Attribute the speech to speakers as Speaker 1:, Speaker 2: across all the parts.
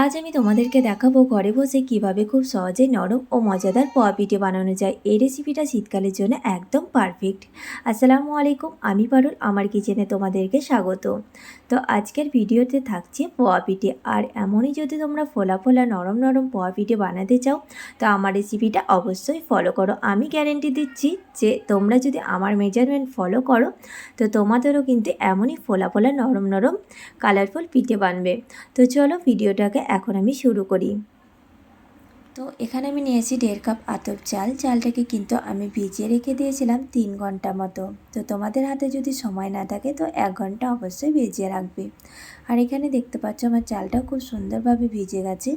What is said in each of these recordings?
Speaker 1: আজ আমি তোমাদেরকে দেখাবো ঘরে বসে কিভাবে খুব সহজে নরম ও মজাদার পোয়া পিঠে বানানো যায়। এই রেসিপিটা শীতকালের জন্য একদম পারফেক্ট। আসসালামু আলাইকুম, আমি পারুল, আমার কিচেনে তোমাদেরকে স্বাগত। তো আজকের ভিডিওতে থাকছে পোয়া পিঠে। আর এমনই যদি তোমরা ফোলা ফোলা নরম নরম পোয়া পিঠে বানাতে চাও তো আমার রেসিপিটা অবশ্যই ফলো করো। আমি গ্যারেন্টি দিচ্ছি যে তোমরা যদি আমার মেজারমেন্ট ফলো করো তো তোমাদেরও কিন্তু এমনই ফোলা ফোলা নরম নরম কালারফুল পিঠে বানবে। তো চলো ভিডিওটাকে এখন আমি শুরু করি। তো এখানে আমি নিয়েছি 1.5 কাপ আতপ চাল। চালটাকে কিন্তু আমি ভিজিয়ে রেখে দিয়েছিলাম 3 ঘন্টা মতো। তো তোমাদের হাতে যদি সময় না থাকে তো 1 ঘন্টা অবশ্যই ভিজিয়ে রাখবে। আর এখানে দেখতে পাচ্ছ আমার চালটা খুব সুন্দরভাবে ভিজে গেছে।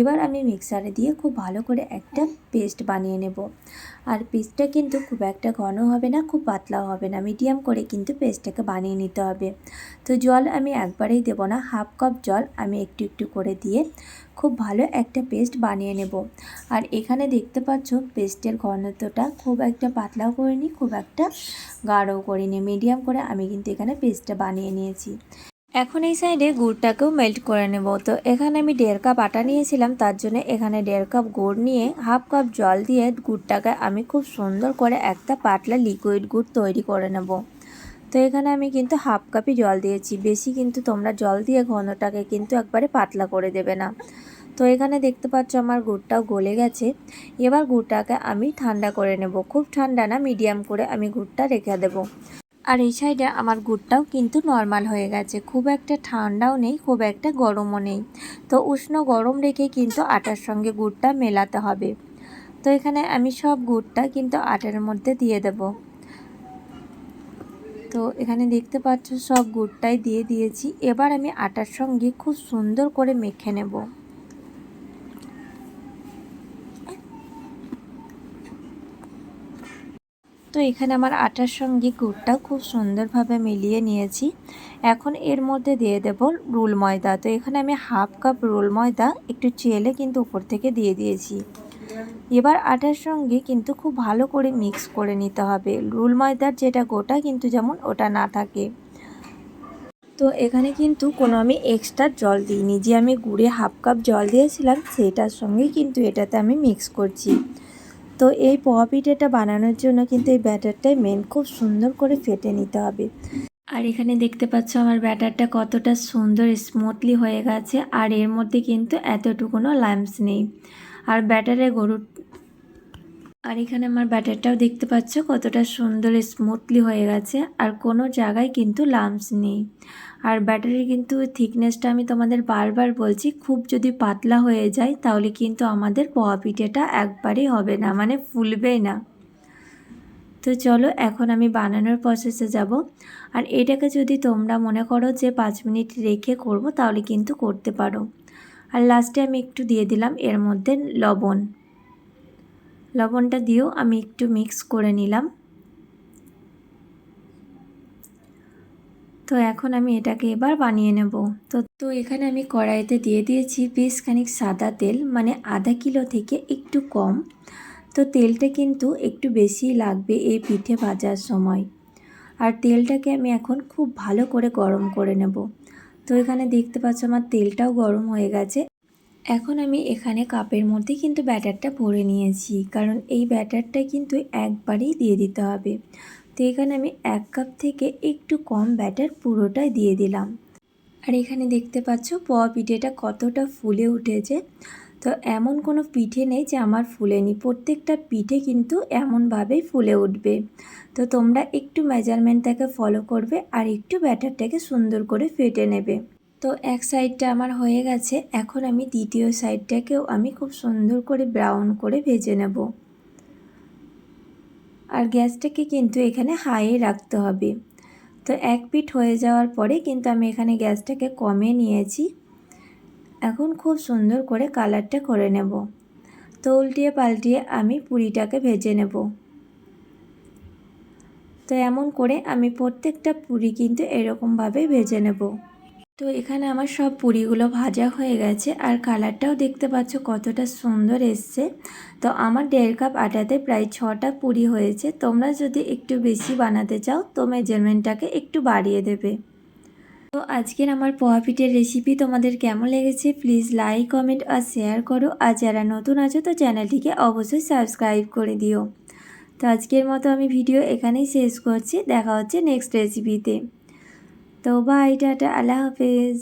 Speaker 1: এবার আমি মিক্সারে দিয়ে খুব ভালো করে একটা পেস্ট বানিয়ে নেব। আর পেস্টটা কিন্তু খুব একটা ঘন হবে না, খুব পাতলাও হবে না, মিডিয়াম করে কিন্তু পেস্টটাকে বানিয়ে নিতে হবে। তো জল আমি একবারেই দেব না, হাফ কাপ জল আমি একটু একটু করে দিয়ে খুব ভালো একটা পেস্ট বানিয়ে নেব। আর এখানে দেখতে পাচ্ছ পেস্টের ঘনত্বটা খুব একটা পাতলাও করিনি, খুব একটা গাঢ়ও করিনি, মিডিয়াম করে আমি কিন্তু এখানে পেস্টটা বানিয়ে নিয়েছি। এখন এই সাইডে গুড়টাকেও মেল্ট করে নেব। তো এখানে আমি 1.5 কাপ আটা নিয়েছিলাম, তার জন্য এখানে 1.5 কাপ গুড় নিয়ে হাফ কাপ জল দিয়ে গুড়টাকে আমি খুব সুন্দর করে একটা পাতলা লিকুইড গুড় তৈরি করে নেব। তো এখানে আমি কিন্তু হাফ কাপই জল দিয়েছি, বেশি কিন্তু তোমরা জল দিয়ে ঘনটাকে কিন্তু একবারে পাতলা করে দেবে না। তো এখানে দেখতে পাচ্ছ আমার গুড়টাও গলে গেছে। এবার গুড়টাকে আমি ঠান্ডা করে নেব, খুব ঠান্ডা না, মিডিয়াম করে আমি গুড়টা রেখে দেব। আর এই সাইডে আমার গুড়টাও কিন্তু নর্মাল হয়ে গেছে, খুব একটা ঠান্ডাও নেই, খুব একটা গরমও নেই। তো উষ্ণ গরম রেখে কিন্তু আটার সঙ্গে গুড়টা মেলাতে হবে। তো এখানে আমি সব গুড়টা কিন্তু আটার মধ্যে দিয়ে দেব। তো এখানে দেখতে পাচ্ছ সব গুড়টাই দিয়ে দিয়েছি। এবার আমি আটার সঙ্গে খুব সুন্দর করে মেখে নেব। তো এখানে আমার আটার সঙ্গে গুড়টাও খুব সুন্দরভাবে মিলিয়ে নিয়েছি। এখন এর মধ্যে দিয়ে দেব রুল ময়দা। তো এখানে আমি হাফ কাপ রুল ময়দা একটু চেলে কিন্তু উপর থেকে দিয়ে দিয়েছি। এবার আটার সঙ্গে কিন্তু খুব ভালো করে মিক্স করে নিতে হবে, রুল ময়দার যেটা গোটা কিন্তু যেমন ওটা না থাকে। তো এখানে কিন্তু কোনো আমি এক্সট্রা জল দিইনি, যে আমি গুড়ে হাফ কাপ জল দিয়েছিলাম সেটার সঙ্গেই কিন্তু এটাতে আমি মিক্স করছি। তো এই পোয়া পিঠেটা বানানোর জন্য কিন্তু এই ব্যাটারটাই মেন, খুব সুন্দর করে ফেটে নিতে হবে। আর এখানে দেখতে পাচ্ছ আমার ব্যাটারটা কতটা সুন্দর স্মুথলি হয়ে গেছে, আর এর মধ্যে কিন্তু এতটুকুনো লাম্পস নেই। আর আর এখানে আমার ব্যাটারটাও দেখতে পাচ্ছ কতটা সুন্দর স্মুথলি হয়ে গেছে, আর কোনো জায়গায় কিন্তু লাম্পস নেই। আর ব্যাটারের কিন্তু থিকনেসটা আমি তোমাদের বারবার বলছি, খুব যদি পাতলা হয়ে যায় তাহলে কিন্তু আমাদের পোয়া পিঠেটা একবারেই হবে না, মানে ফুলবেই না। তো চলো এখন আমি বানানোর প্রসেসে যাব। আর এটাকে যদি তোমরা মনে করো যে 5 মিনিট রেখে করব তাহলে কিন্তু করতে পারো। আর লাস্টে আমি একটু দিয়ে দিলাম এর মধ্যে লবণ। লবণটা দিয়েও আমি একটু মিক্স করে নিলাম। তো এখন আমি এটাকে এবার বানিয়ে নেব। তো এখানে আমি কড়াইতে দিয়ে দিয়েছি বেশ খানিক সাদা তেল, মানে আধা কিলো থেকে একটু কম। তো তেলটা কিন্তু একটু বেশি লাগবে এই পিঠে ভাজার সময়। আর তেলটাকে আমি এখন খুব ভালো করে গরম করে নেব। তো এখানে দেখতে পাচ্ছ আমার তেলটাও গরম হয়ে গেছে। এখন আমি এখানে কাপের মধ্যে কিন্তু ব্যাটারটা ভরে নিয়েছি, কারণ এই ব্যাটারটা কিন্তু একবারেই দিয়ে দিতে হবে। তো এখানে আমি 1 কাপ থেকে একটু কম ব্যাটার পুরোটাই দিয়ে দিলাম। আর এখানে দেখতে পাচ্ছ পোয়া পিঠেটা কতটা ফুলে উঠেছে। তো এমন কোনো পিঠে নেই যে আমার ফুলেনি, প্রত্যেকটা পিঠে কিন্তু এমনভাবেই ফুলে উঠবে। তো তোমরা একটু মেজারমেন্টটাকে ফলো করবে আর একটু ব্যাটারটাকে সুন্দর করে ফেটে নেবে। তো এক সাইডটা আমার হয়ে গেছে, এখন আমি দ্বিতীয় সাইডটাকেও আমি খুব সুন্দর করে ব্রাউন করে ভেজে নেব। আর গ্যাসটাকে কিন্তু এখানে হাইয়ে রাখতে হবে। তো এক পিঠ হয়ে যাওয়ার পরে কিন্তু আমি এখানে গ্যাসটাকে কমিয়ে নিয়েছি। এখন খুব সুন্দর করে কালারটা করে নেব। তো উল্টিয়ে পাল্টিয়ে আমি পুরিটাকে ভেজে নেব। তো এমন করে আমি প্রত্যেকটা পুরি কিন্তু এরকমভাবে ভেজে নেব। তো এখানে আমার সব পুরিগুলো ভাজা হয়ে গেছে, আর কালারটাও দেখতে পাচ্ছ কতটা সুন্দর এসছে। তো আমার 1.5 কাপ আটাতে প্রায় 6টা পুরি হয়েছে। তোমরা যদি একটু বেশি বানাতে চাও তো মেজারমেন্টটাকে একটু বাড়িয়ে দেবে। তো আজকের আমার পোহা পিঠের রেসিপি তোমাদের কেমন লেগেছে প্লিজ লাইক কমেন্ট আর শেয়ার করো। আর যারা নতুন আছো তো চ্যানেলটিকে অবশ্যই সাবস্ক্রাইব করে দিও। তো আজকের মতো আমি ভিডিও এখানেই শেষ করছি, দেখা হচ্ছে নেক্সট রেসিপিতে। তো বাই, টাটা, আল্লাহ হাফেজ।